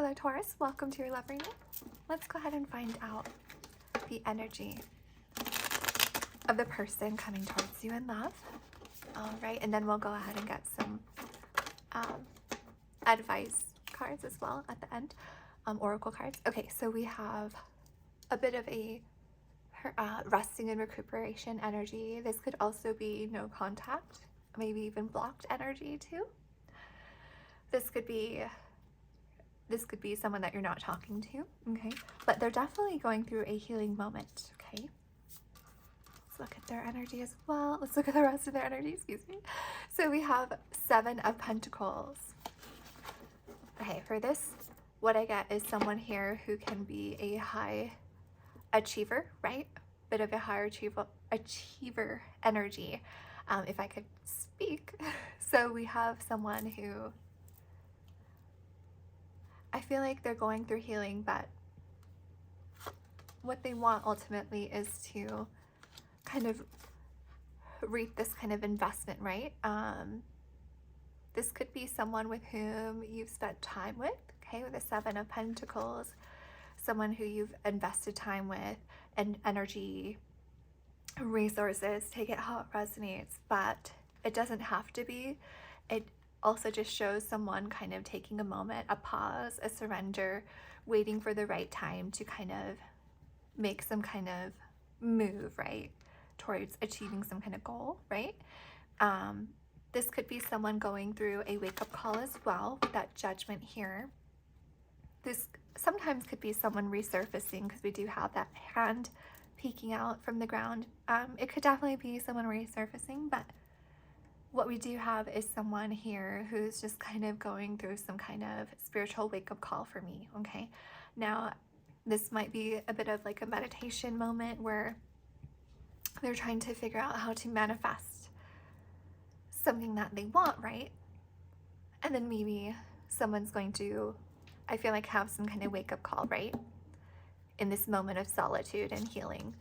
Hello Taurus, welcome to your love reading. Let's go ahead and find out the energy of the person coming towards you in love. All right, and then we'll go ahead and get some advice cards as well at the end, oracle cards. Okay, so we have a bit of a resting and recuperation energy. This could also be no contact, maybe even blocked energy too. This could be someone that you're not talking to, okay? But they're definitely going through a healing moment, okay? Let's look at their energy as well. Let's look at the rest of their energy, excuse me. So we have 7 of Pentacles. Okay, for this, what I get is someone here who can be a high achiever, right? Bit of a higher achiever energy, if I could speak. So we have someone who, I feel like they're going through healing, but what they want ultimately is to kind of reap this kind of investment, right? This could be someone with whom you've spent time with, okay, with the 7 of Pentacles, someone who you've invested time with and energy, resources. Take it how it resonates, but it doesn't have to be. It also just shows someone kind of taking a moment, a pause, a surrender, waiting for the right time to kind of make some kind of move, right, towards achieving some kind of goal, right? This could be someone going through a wake-up call as well with that Judgment here. This sometimes could be someone resurfacing because we do have that hand peeking out from the ground. It could definitely be someone resurfacing, but what we do have is someone here who's just kind of going through some kind of spiritual wake-up call for me, okay? Now, this might be a bit of like a meditation moment where they're trying to figure out how to manifest something that they want, right? And then maybe someone's going to, I feel like, have some kind of wake-up call, right? In this moment of solitude and healing.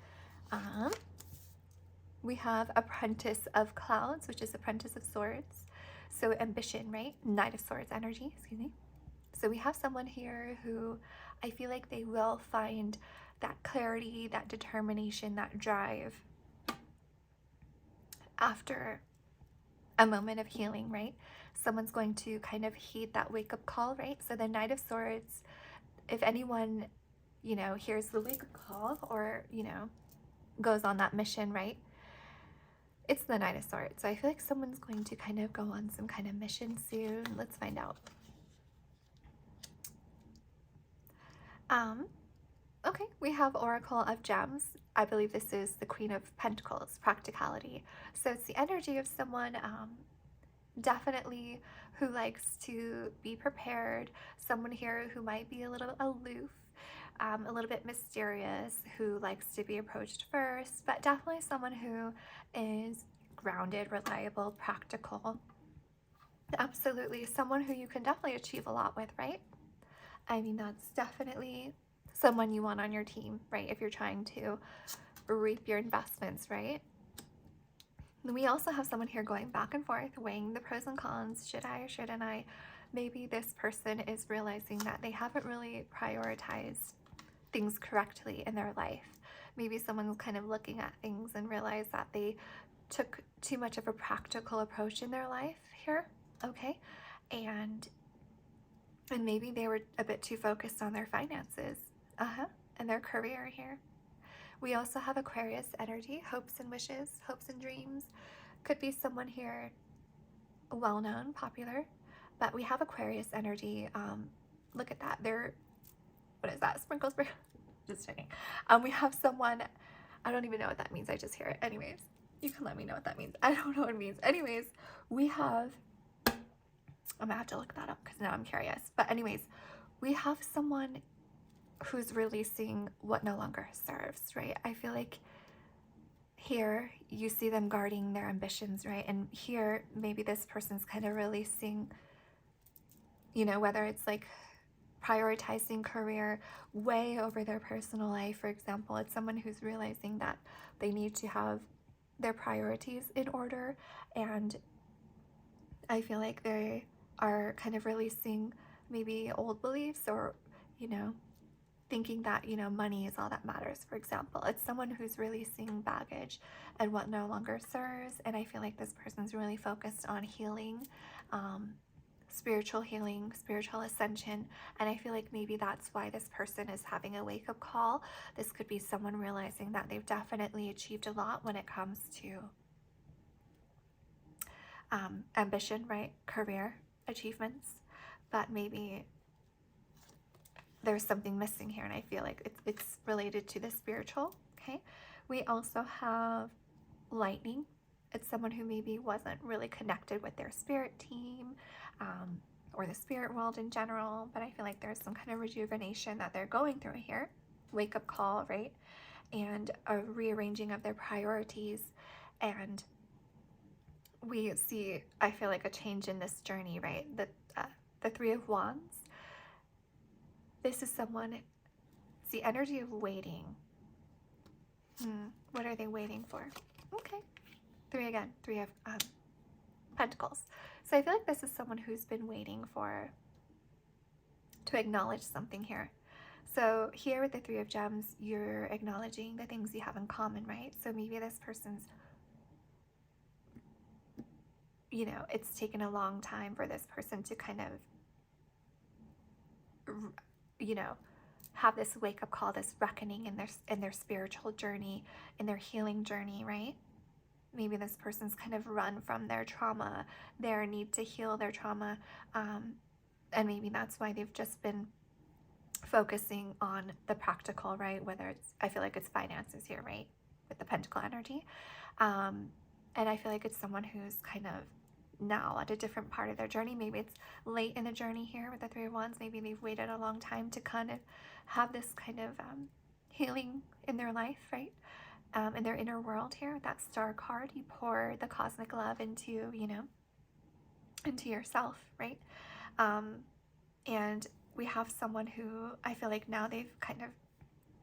We have Apprentice of Clouds, which is Apprentice of Swords. So ambition, right? Knight of Swords energy, excuse me. So we have someone here who I feel like they will find that clarity, that determination, that drive after a moment of healing, right? Someone's going to kind of heed that wake-up call, right? So the Knight of Swords, if anyone, you know, hears the wake-up call or, you know, goes on that mission, right? It's the Knight of Swords. So I feel like someone's going to kind of go on some kind of mission soon. Let's find out. Okay, we have Oracle of Gems. I believe this is the Queen of Pentacles, practicality. So it's the energy of someone definitely who likes to be prepared, someone here who might be a little aloof, a little bit mysterious, who likes to be approached first, but definitely someone who is grounded, reliable, practical. Absolutely someone who you can definitely achieve a lot with, right? I mean, that's definitely someone you want on your team, right? If you're trying to reap your investments, right? We also have someone here going back and forth, weighing the pros and cons. Should I or shouldn't I? Maybe this person is realizing that they haven't really prioritized things correctly in their life. Maybe someone's kind of looking at things and realized that they took too much of a practical approach in their life here, okay? And maybe they were a bit too focused on their finances, and their career here. We also have Aquarius energy, hopes and wishes, hopes and dreams. Could be someone here well-known, popular, but we have Aquarius energy. Look at that. They're, what is that? Sprinkles? Just checking. We have someone, I don't even know what that means. I just hear it. Anyways, you can let me know what that means. I don't know what it means. Anyways, we have, I'm gonna have to look that up because now I'm curious. But anyways, we have someone who's releasing what no longer serves, right? I feel like here you see them guarding their ambitions, right? And here maybe this person's kind of releasing, you know, whether it's like prioritizing career way over their personal life, for example. It's someone who's realizing that they need to have their priorities in order, and I feel like they are kind of releasing maybe old beliefs, or, you know, thinking that, you know, money is all that matters, for example. It's someone who's releasing baggage and what no longer serves. And I feel like this person's really focused on healing, spiritual healing, spiritual ascension. And I feel like maybe that's why this person is having a wake-up call. This could be someone realizing that they've definitely achieved a lot when it comes to ambition, right? Career achievements. But maybe there's something missing here, and I feel like it's related to the spiritual. Okay, we also have lightning. It's someone who maybe wasn't really connected with their spirit team, or the spirit world in general, but I feel like there's some kind of rejuvenation that they're going through here. Wake up call, right? And a rearranging of their priorities. And we see, I feel like, a change in this journey, right? The Three of Wands. This is someone, it's the energy of waiting. What are they waiting for? Okay. Three of Pentacles. So I feel like this is someone who's been waiting to acknowledge something here. So here with the Three of Gems, you're acknowledging the things you have in common, right? So maybe this person's, you know, it's taken a long time for this person to kind of, you know, have this wake-up call, this reckoning in their spiritual journey, in their healing journey, right? Maybe this person's kind of run from their trauma, their need to heal their trauma, and maybe that's why they've just been focusing on the practical, right? Whether it's, I feel like it's finances here, right? With the Pentacle energy. And I feel like it's someone who's kind of now at a different part of their journey. Maybe it's late in the journey here with the Three of Wands. Maybe they've waited a long time to kind of have this kind of healing in their life, right? In their inner world here. That Star card, you pour the cosmic love into, you know, into yourself, right? And we have someone who I feel like now they've kind of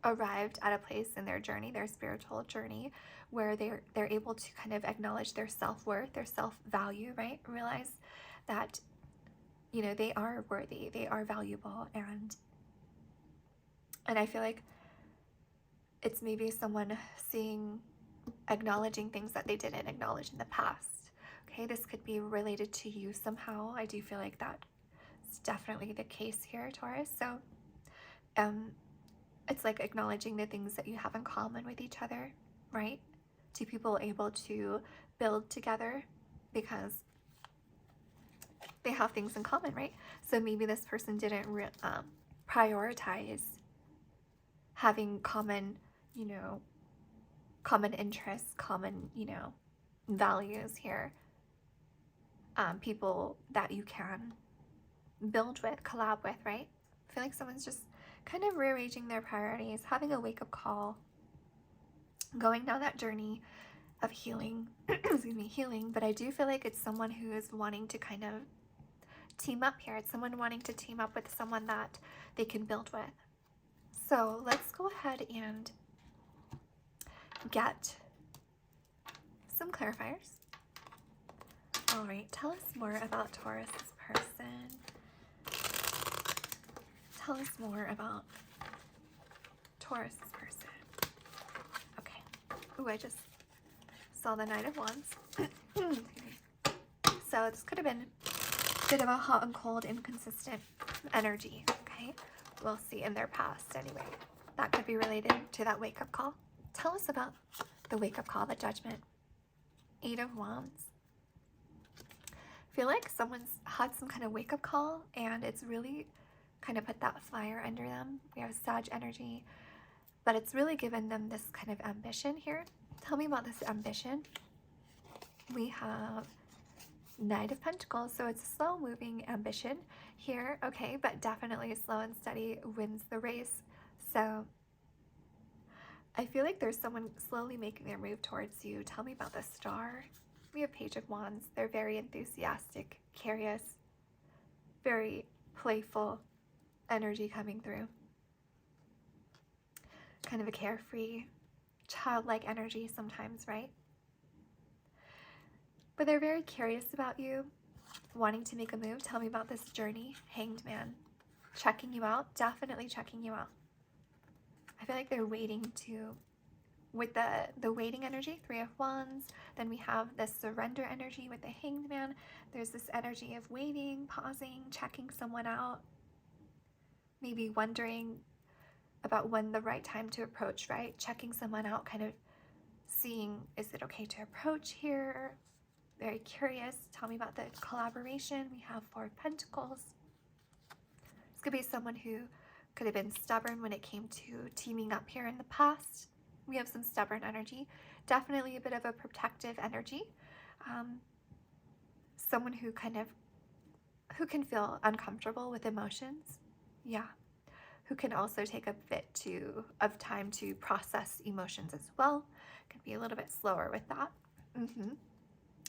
arrived at a place in their journey, their spiritual journey, where they're able to kind of acknowledge their self-worth, their self-value, right? Realize that, you know, they are worthy, they are valuable, and I feel like it's maybe someone acknowledging things that they didn't acknowledge in the past. Okay, this could be related to you somehow. I do feel like that's definitely the case here, Taurus. So it's like acknowledging the things that you have in common with each other, right? Two people able to build together because they have things in common, right? So maybe this person didn't prioritize having common, you know, common interests, common, you know, values here. People that you can build with, collab with, right? I feel like someone's just kind of rearranging their priorities, having a wake-up call, going down that journey of healing, excuse me, healing. But I do feel like it's someone who is wanting to kind of team up here. It's someone wanting to team up with someone that they can build with. So let's go ahead and get some clarifiers. All right, tell us more about Taurus's person. Tell us more about Taurus's person. Okay. Ooh, I just saw the Knight of Wands. So this could have been a bit of a hot and cold, inconsistent energy, okay? We'll see in their past anyway. That could be related to that wake-up call. Tell us about the wake-up call, the judgment. 8 of Wands. I feel like someone's had some kind of wake-up call and it's really kind of put that fire under them. We have Sag energy, but it's really given them this kind of ambition here. Tell me about this ambition. We have Knight of Pentacles, so it's a slow-moving ambition here, okay, but definitely slow and steady wins the race. So I feel like there's someone slowly making their move towards you. Tell me about the Star. We have Page of Wands. They're very enthusiastic, curious, very playful energy coming through. Kind of a carefree, childlike energy sometimes, right? But they're very curious about you. wanting to make a move. Tell me about this journey. Hanged Man. Checking you out. Definitely checking you out. I feel like they're waiting to, with the waiting energy, Three of Wands. Then we have the surrender energy with the Hanged Man. There's this energy of waiting, pausing, checking someone out. Maybe wondering about when the right time to approach, right? Checking someone out, kind of seeing, is it okay to approach here? Very curious. Tell me about the collaboration. We have Four of Pentacles. This could be someone who could have been stubborn when it came to teaming up here in the past. We have some stubborn energy. Definitely a bit of a protective energy. Someone who who can feel uncomfortable with emotions. Yeah. Who can also take a bit of time to process emotions as well. Can be a little bit slower with that.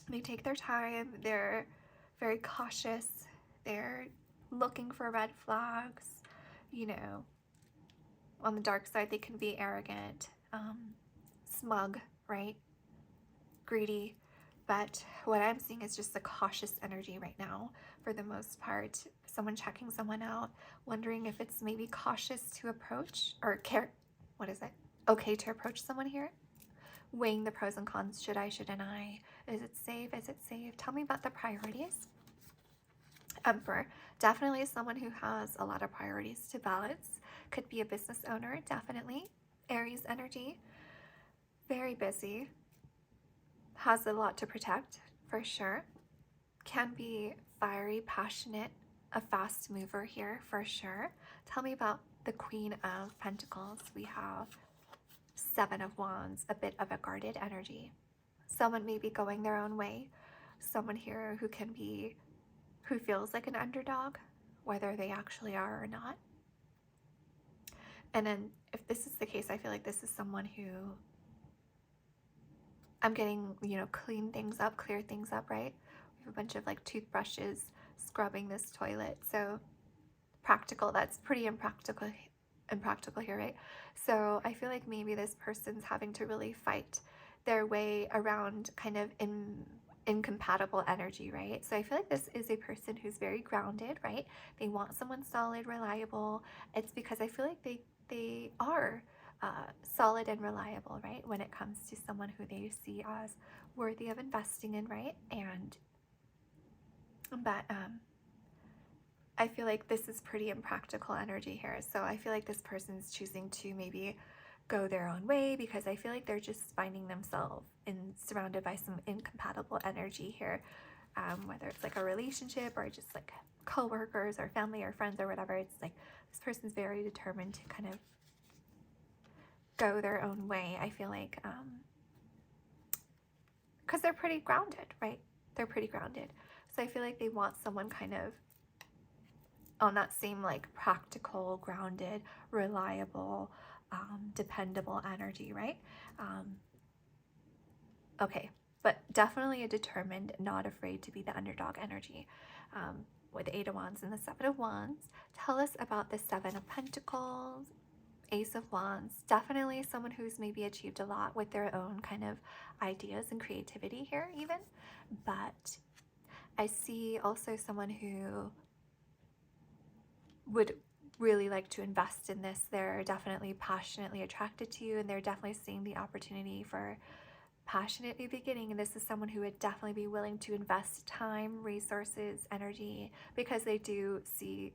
They take their time. They're very cautious. They're looking for red flags. You know, on the dark side, they can be arrogant, smug, right? Greedy. But what I'm seeing is just a cautious energy right now for the most part. Someone checking someone out, wondering if it's maybe cautious to approach or okay to approach someone here. Weighing the pros and cons. Should I, shouldn't I? Is it safe? Is it safe? Tell me about the priorities. Emperor. Definitely someone who has a lot of priorities to balance. Could be a business owner, definitely. Aries energy. Very busy. Has a lot to protect, for sure. Can be fiery, passionate, a fast mover here, for sure. Tell me about the Queen of Pentacles. We have Seven of Wands, a bit of a guarded energy. Someone may be going their own way. Someone here who feels like an underdog, whether they actually are or not. And then if this is the case, I feel like this is someone who I'm getting, clean things up, clear things up, right? We have a bunch of like toothbrushes scrubbing this toilet. So practical, that's pretty impractical here, right? So I feel like maybe this person's having to really fight their way around kind of incompatible energy, right? So I feel like this is a person who's very grounded, right? They want someone solid, reliable. It's because I feel like they are solid and reliable, right? When it comes to someone who they see as worthy of investing in, right? But I feel like this is pretty impractical energy here. So I feel like this person's choosing to maybe go their own way because I feel like they're just finding themselves surrounded by some incompatible energy here, whether it's like a relationship or just like co-workers or family or friends or whatever. It's like this person's very determined to kind of go their own way. I feel like because they're pretty grounded, right? They're pretty grounded. So I feel like they want someone kind of on that same like practical, grounded, reliable, dependable energy, right? Okay, but definitely a determined, not afraid to be the underdog energy. With the Eight of Wands and the Seven of Wands. Tell us about the Seven of Pentacles, Ace of Wands. Definitely someone who's maybe achieved a lot with their own kind of ideas and creativity here even. But I see also someone who would really like to invest in this. They're definitely passionately attracted to you and they're definitely seeing the opportunity for passionate new beginning. And this is someone who would definitely be willing to invest time, resources, energy because they do see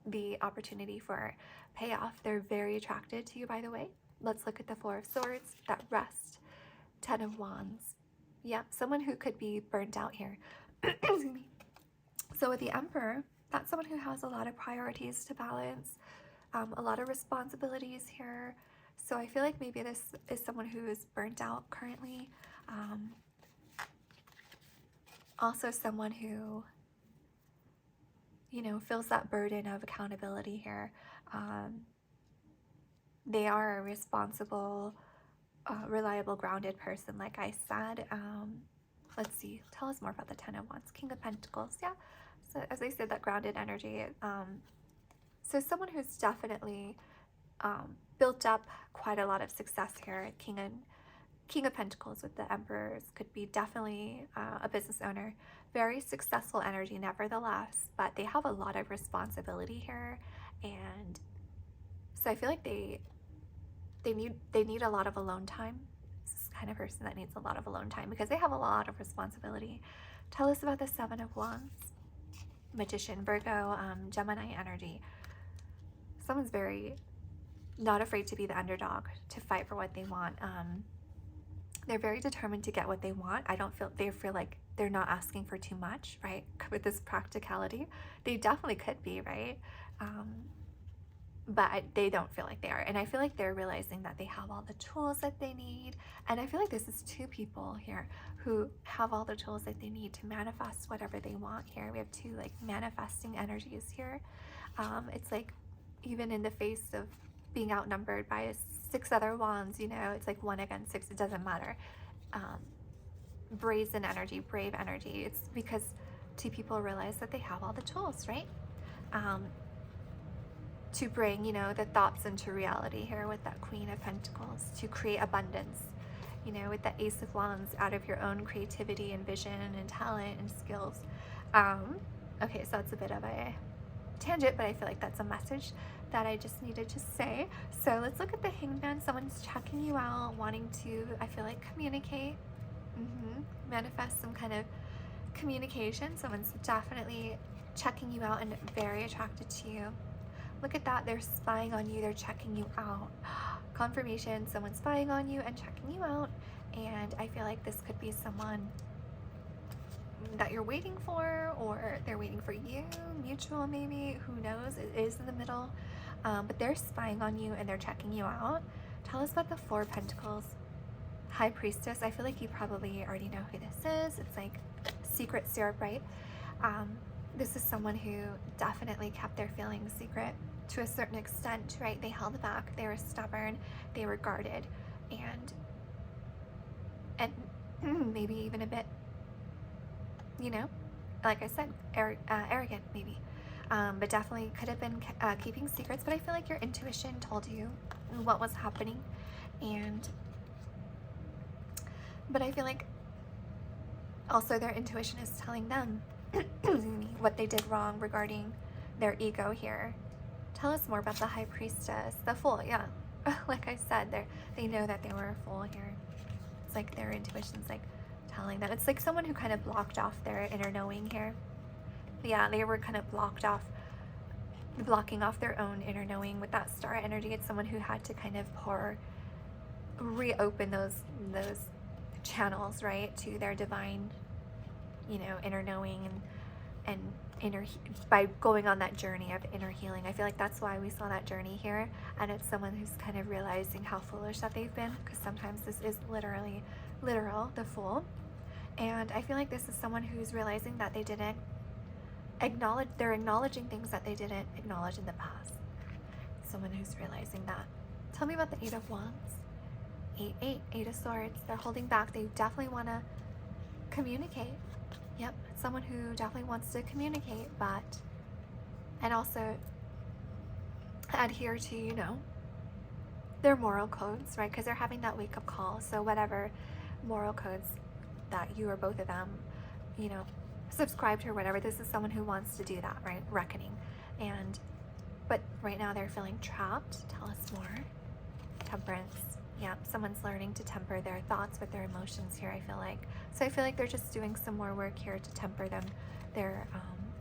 the opportunity for payoff. They're very attracted to you, by the way. Let's look at the Four of Swords, that rest, Ten of Wands. Yeah, someone who could be burnt out here. Excuse me. So with the Emperor, that's someone who has a lot of priorities to balance, a lot of responsibilities here. So I feel like maybe this is someone who is burnt out currently. Also someone who, feels that burden of accountability here. They are a responsible, reliable, grounded person, like I said. Let's see, tell us more about the Ten of Wands, King of Pentacles. Yeah, so as I said, that grounded energy. So someone who's definitely built up quite a lot of success here, King of Pentacles with the Emperors could be definitely a business owner. Very successful energy nevertheless, but they have a lot of responsibility here. And so I feel like they need a lot of alone time. This is the kind of person that needs a lot of alone time because they have a lot of responsibility. Tell us about the Seven of Wands. Magician, Virgo, Gemini energy. Someone's very not afraid to be the underdog, to fight for what they want. They're very determined to get what they want. They feel like they're not asking for too much, right? With this practicality, they definitely could be, right? But they don't feel like they are. And I feel like they're realizing that they have all the tools that they need. And I feel like this is two people here who have all the tools that they need to manifest whatever they want here. We have two like manifesting energies here. It's like even in the face of being outnumbered by 6 other wands, you know, it's like 1 against 6, it doesn't matter. Brazen energy, brave energy. It's because two people realize that they have all the tools, right? To bring, you know, the thoughts into reality here with that Queen of Pentacles, to create abundance, you know, with the Ace of Wands, out of your own creativity and vision and talent and skills. Okay, so that's a bit of a tangent, but I feel like that's a message that I just needed to say. So let's look at the Hangman. Someone's checking you out, wanting to, I feel like, communicate, manifest some kind of communication. Someone's definitely checking you out and very attracted to you. Look at that, they're spying on you, they're checking you out. Confirmation, someone's spying on you and checking you out. And I feel like this could be someone that you're waiting for, or they're waiting for you, mutual maybe, who knows, it is in the middle. But they're spying on you and they're checking you out. Tell us about the Four of Pentacles. High Priestess, I feel like you probably already know who this is. It's like secret syrup, right? This is someone who definitely kept their feelings secret to a certain extent, right? They held back, they were stubborn, they were guarded, and maybe even a bit, you know, like I said, arrogant maybe. But definitely could have been keeping secrets. But I feel like your intuition told you what was happening, but I feel like also their intuition is telling them what they did wrong regarding their ego here. Tell us more about the High Priestess, the Fool. Yeah, like I said, they know that they were a fool here. It's like their intuition's like telling them. It's like someone who kind of blocked off their inner knowing here. Yeah, they were kind of blocking off their own inner knowing with that star energy. It's someone who had to kind of reopen those channels, right, to their divine, you know, inner knowing and by going on that journey of inner healing. I feel like that's why we saw that journey here, and it's someone who's kind of realizing how foolish that they've been, because sometimes this is literal, the Fool. And I feel like this is someone who's realizing that they didn't acknowledge, they're acknowledging things that they didn't acknowledge in the past. Someone who's realizing that. Tell me about the Eight of Wands. 8, Eight of Swords. They're holding back. They definitely want to communicate. Yep, someone who definitely wants to communicate, and also adhere to, you know, their moral codes, right? Because they're having that wake-up call. So whatever moral codes that you or both of them, you know, subscribe to or whatever, this is someone who wants to do that, right? Reckoning. But right now they're feeling trapped. Tell us more. Temperance. Yeah, someone's learning to temper their thoughts with their emotions here, I feel like. So I feel like they're just doing some more work here to temper their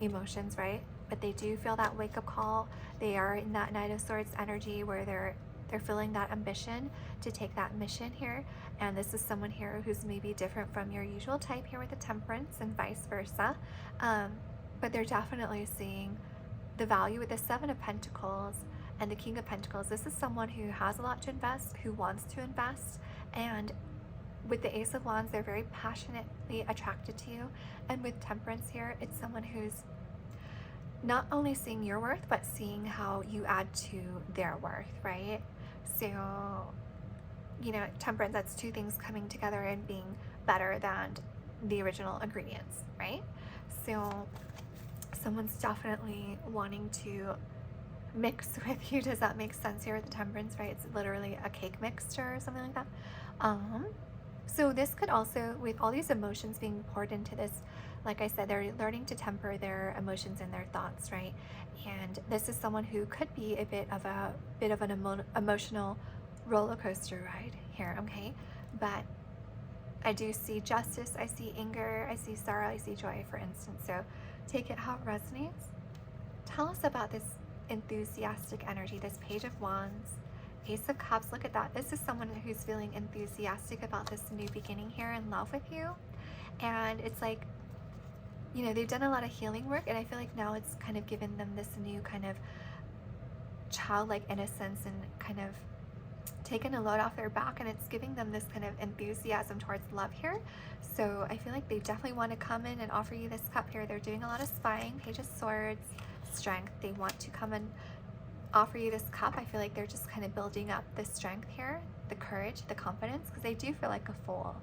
emotions, right? But they do feel that wake-up call. They are in that Knight of Swords energy where they're feeling that ambition to take that mission here. And this is someone here who's maybe different from your usual type here with the Temperance and vice versa. But they're definitely seeing the value with the Seven of Pentacles and the King of Pentacles. This is someone who has a lot to invest, who wants to invest, and with the Ace of Wands, they're very passionately attracted to you. And with Temperance here, it's someone who's not only seeing your worth, but seeing how you add to their worth, right? So, you know, Temperance, that's two things coming together and being better than the original ingredients, right? So someone's definitely wanting to mix with you. Does that make sense here with the Temperance, right? It's literally a cake mixture or something like that. So this could also, with all these emotions being poured into this, like I said, they're learning to temper their emotions and their thoughts, right? And this is someone who could be a bit of an emotional roller coaster ride here, okay? But I do see justice, I see anger, I see sorrow, I see joy, for instance. So take it how it resonates. Tell us about this enthusiastic energy, this Page of Wands, Ace of Cups. Look at that. This is someone who's feeling enthusiastic about this new beginning here, in love with you. And it's like, you know, they've done a lot of healing work, and I feel like now it's kind of given them this new kind of childlike innocence and kind of taken a load off their back, and it's giving them this kind of enthusiasm towards love here. So I feel like they definitely want to come in and offer you this cup here. They're doing a lot of spying. Page of Swords, strength. They want to come and offer you this cup. I feel like they're just kind of building up the strength here, the courage, the confidence, because they do feel like a fool.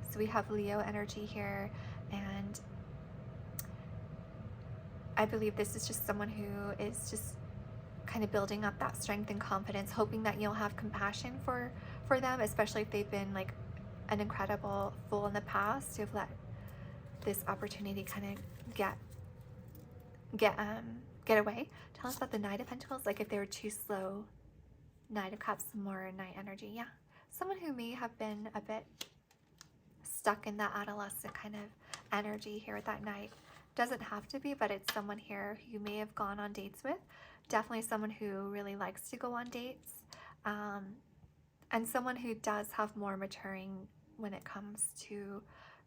So we have Leo energy here, and I believe this is just someone who is just kind of building up that strength and confidence, hoping that you'll have compassion for them, especially if they've been like an incredible fool in the past, to have let this opportunity kind of get away. Tell us about the Knight of Pentacles, like if they were too slow. Knight of Cups, more night energy. Yeah, someone who may have been a bit stuck in that adolescent kind of energy here at that night. Doesn't have to be, but it's someone here who you may have gone on dates with. Definitely someone who really likes to go on dates, and someone who does have more maturing when it comes to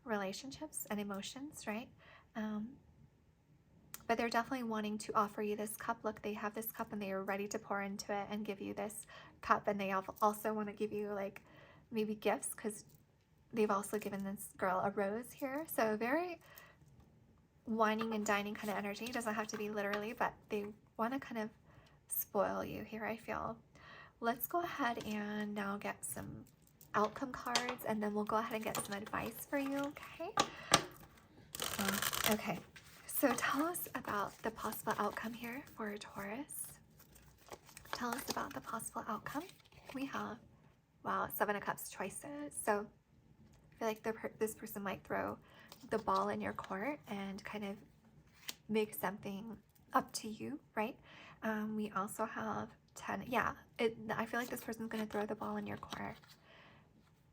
relationships and emotions, right? But they're definitely wanting to offer you this cup. Look, they have this cup and they are ready to pour into it and give you this cup, and they also want to give you like maybe gifts, because they've also given this girl a rose here. So very whining and dining kind of energy. It doesn't have to be literally, but they want to kind of spoil you here, I feel. Let's go ahead and now get some outcome cards, and then we'll go ahead and get some advice for you, okay? Okay, so tell us about the possible outcome here for Taurus. Tell us about the possible outcome. We have, wow, 7 of Cups choices. So I feel like this person might throw the ball in your court and kind of make something up to you, right? We also have 10. Yeah, I feel like this person's going to throw the ball in your court.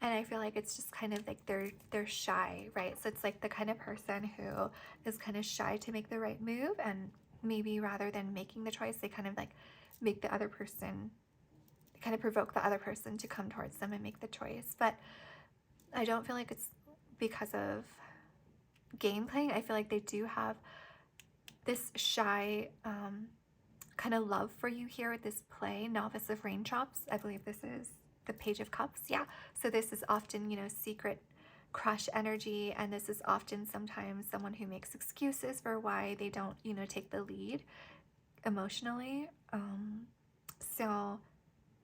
And I feel like it's just kind of like they're shy, right? So it's like the kind of person who is kind of shy to make the right move, and maybe rather than making the choice, they kind of like make the other person, they kind of provoke the other person to come towards them and make the choice. But I don't feel like it's because of game playing. I feel like they do have this shy kind of love for you here with this play, Novice of Raindrops. I believe this is the Page of Cups. Yeah, so this is often, you know, secret crush energy, and this is often sometimes someone who makes excuses for why they don't, you know, take the lead emotionally.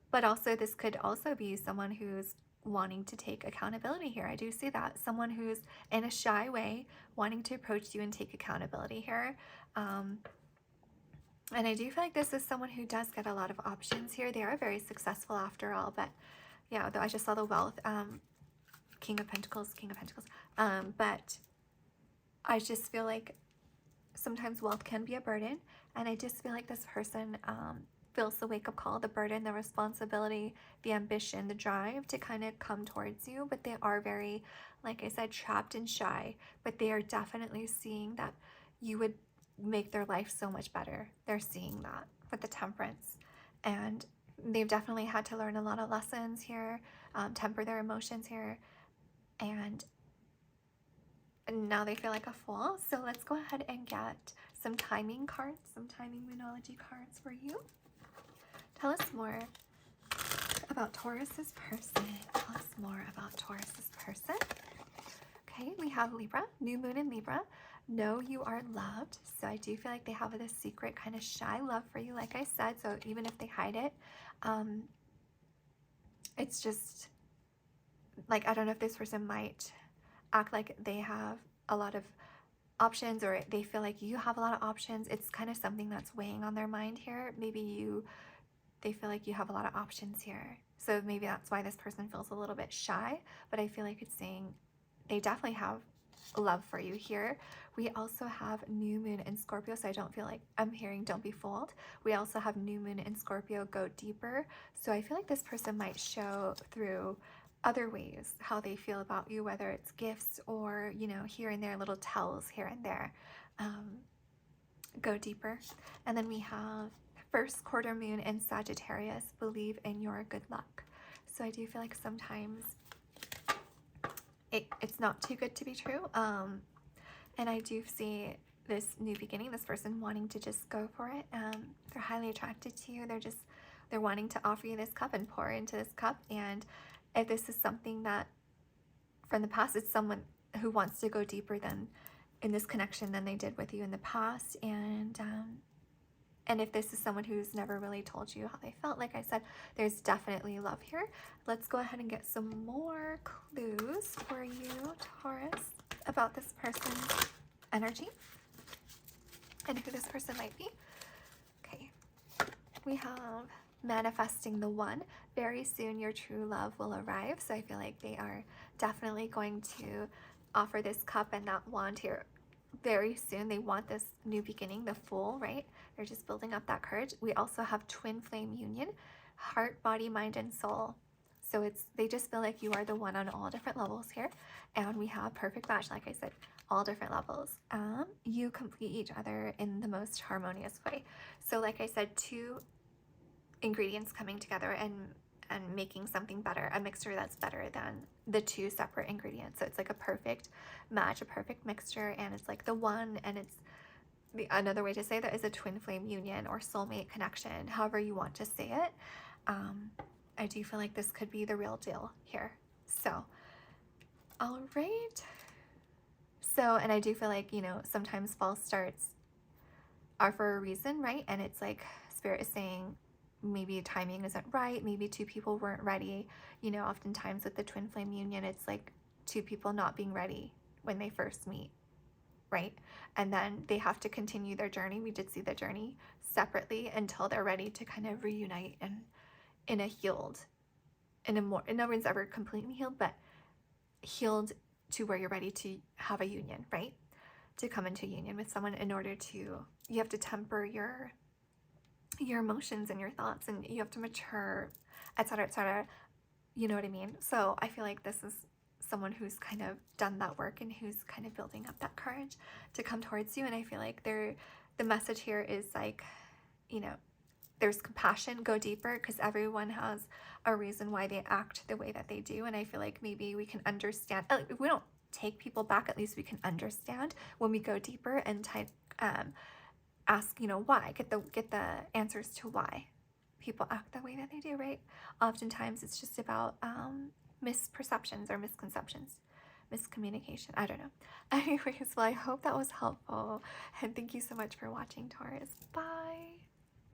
But also this could also be someone who's wanting to take accountability here. I do see that. Someone who's in a shy way wanting to approach you and take accountability here. And I do feel like this is someone who does get a lot of options here. They are very successful after all, but yeah, though I just saw the wealth, King of Pentacles. But I just feel like sometimes wealth can be a burden, and I just feel like this person feels the wake-up call, the burden, the responsibility, the ambition, the drive to kind of come towards you, but they are very, like I said, trapped and shy, but they are definitely seeing that you would make their life so much better. They're seeing that with the Temperance, and they've definitely had to learn a lot of lessons here, temper their emotions here, and now they feel like a fool. So let's go ahead and get some timing cards, some timing Moonology cards for you. Tell us more about Taurus's person. Tell us more about Taurus's person. Okay, we have Libra, new moon in Libra. Know you are loved. So I do feel like they have this secret kind of shy love for you, like I said. So even if they hide it, it's just like, I don't know if this person might act like they have a lot of options, or they feel like you have a lot of options. It's kind of something that's weighing on their mind here. Maybe they feel like you have a lot of options here. So maybe that's why this person feels a little bit shy, but I feel like it's saying they definitely have love for you here. We also have new moon in Scorpio, so I don't feel like I'm hearing don't be fooled. We also have new moon in Scorpio, go deeper. So I feel like this person might show through other ways how they feel about you, whether it's gifts or, you know, here and there, little tells here and there. Go deeper. And then we have first quarter moon in Sagittarius, believe in your good luck. So I do feel like sometimes it's not too good to be true. And I do see this new beginning, this person wanting to just go for it. They're highly attracted to you. They're wanting to offer you this cup and pour into this cup. And if this is something that from the past, it's someone who wants to go deeper than in this connection than they did with you in the past. And if this is someone who's never really told you how they felt, like I said, there's definitely love here. Let's go ahead and get some more clues for you, Taurus, about this person's energy and who this person might be. Okay, we have manifesting the one. Very soon your true love will arrive. So I feel like they are definitely going to offer this cup and that wand here very soon. They want this new beginning, the Fool, right? They're just building up that courage. We also have twin flame union, heart, body, mind, and soul. So they just feel like you are the one on all different levels here. And we have perfect match, like I said, all different levels. You complete each other in the most harmonious way. So like I said, two ingredients coming together and making something better, a mixture that's better than the two separate ingredients. So it's like a perfect match, a perfect mixture, and it's like the one, and it's another way to say that is a twin flame union or soulmate connection, however you want to say it. I do feel like this could be the real deal here. So, all right. So, and I do feel like, you know, sometimes false starts are for a reason, right? And it's like Spirit is saying, maybe timing isn't right, maybe two people weren't ready. You know, oftentimes with the twin flame union, it's like two people not being ready when they first meet, right? And then they have to continue their journey. We did see the journey separately until they're ready to kind of reunite and in a healed, no one's ever completely healed, but healed to where you're ready to have a union, right? To come into union with someone in order to, you have to temper your emotions and your thoughts, and you have to mature, etc., etc. You know what I mean? So I feel like this is someone who's kind of done that work and who's kind of building up that courage to come towards you. And I feel like the message here is like, you know, there's compassion, go deeper, because everyone has a reason why they act the way that they do. And I feel like maybe we can understand, if we don't take people back, at least we can understand when we go deeper and ask, you know, why, get the answers to why people act the way that they do, right? Oftentimes it's just about misperceptions or misconceptions, miscommunication. I don't know. Anyways, well, I hope that was helpful. And thank you so much for watching, Taurus. Bye.